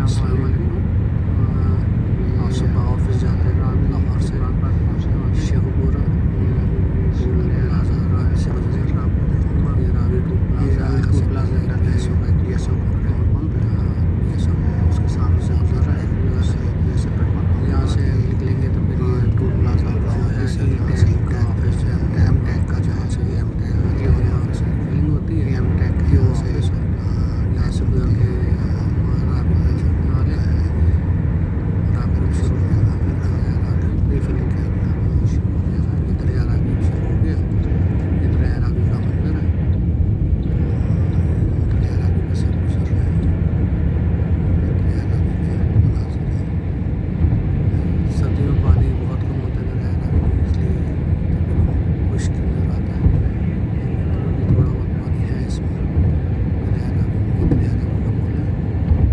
अस्सलाम वालेकुम। और सुबह ऑफिस जाते हैं लाहौर से शेखपुरा प्लाजा रावी से गुजरे। ये रावी टू प्लाजा उसके सामने से गुजर रहा है। यहाँ से निकलेंगे तो फिर ये टू प्लाजा का ऑफिस है, यहाँ से ऑफिस जो है एम टेक का, जहाँ से एम टेक फीलिंग होती है एम टेक की ऑफिस है। यहाँ से गुजर के रावी में चढ़ने वाले हैं। रावी रुक शुरू हो गया, फिर रिफिलिंग किया गया शुरू हो गया। इधर या रावी शुरू हो गया, इधर या रावी का मंदिर है, इधर या रावी में सब गुजर रहे हैं, इधर या रावी के मनाजिर हैं। सर्दियों में पानी बहुत कम होता है इधर या रावी में, इसलिए तकरीबन खुश्क नजर आता है। अभी थोड़ा बहुत पानी है इसमें इधर या रावी में। इधर या रावी का पुल है,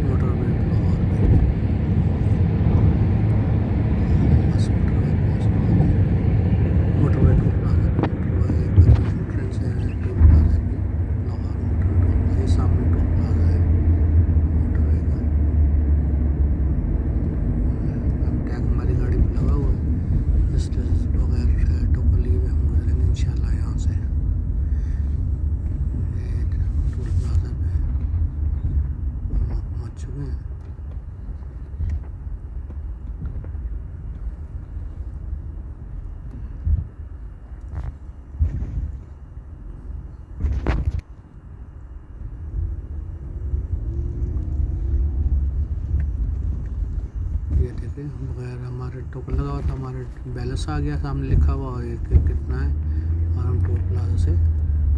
मोटरवे लाहौर में, बस मोटरवे टोल प्लाजा पे, मोटरवे का जो एंट्रेंस है टोल प्लाजा की, लाहौर मोटरवे टोल प्लाजा, ये सामने टोल प्लाजा है मोटरवे का। अब टैग हमारी गाड़ी में लगा हुआ है, इसलिए बगैर टोकन लिए हुए हम गुजरेंगे इंशाल्लाह यहाँ से। ये टोल प्लाजा पे हम पहुँच चुके हैं। ये देखें, बगैर हमारे टोकन लगा हुआ था, हमारे बैलेंस आ गया सामने लिखा हुआ और ये कितना है, और हम टोल प्लाजा से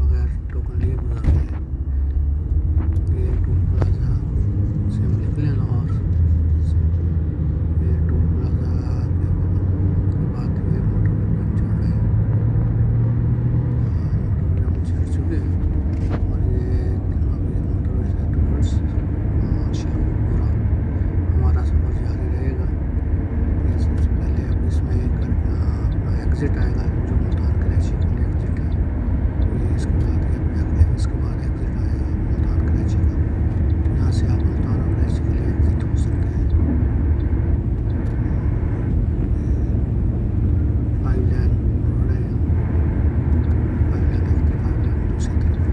बगैर टोकन लिए गुजर गए। ये टोल प्लाजा से हम निकले लाहौर से। ये टोल प्लाजा के बाद ये मोटरवे पे हम चढ़ गए, मोटरवे हम चढ़ चुके हैं। और ये अभी मोटरवे से टूवर्ड्स शेखपुरा हमारा सफ़र जारी रहेगा। ये सबसे पहले अब इसमें एक अपना एग्ज़िट आएगा जो मुल्तान कराची के लिए एग्ज़िट है। ये इसके बाद इसके बाद एग्ज़िट आएगा मुल्तान कराची का। यहाँ से आप मुल्तान और कराची के लिए एग्ज़िट हो सकते हैं। 5 लाइन रोड है, 5 लाइन एक तरफ, 5 लाइन दूसरी तरफ।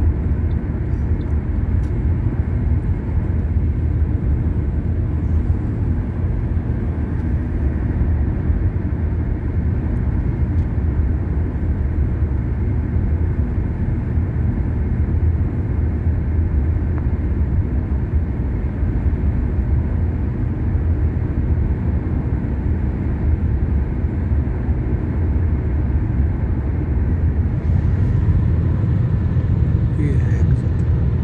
ये है एग्ज़िट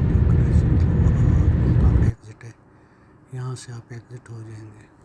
जो कराची मुल्तान का एग्ज़िट है, यहाँ से आप एग्ज़िट हो जाएंगे।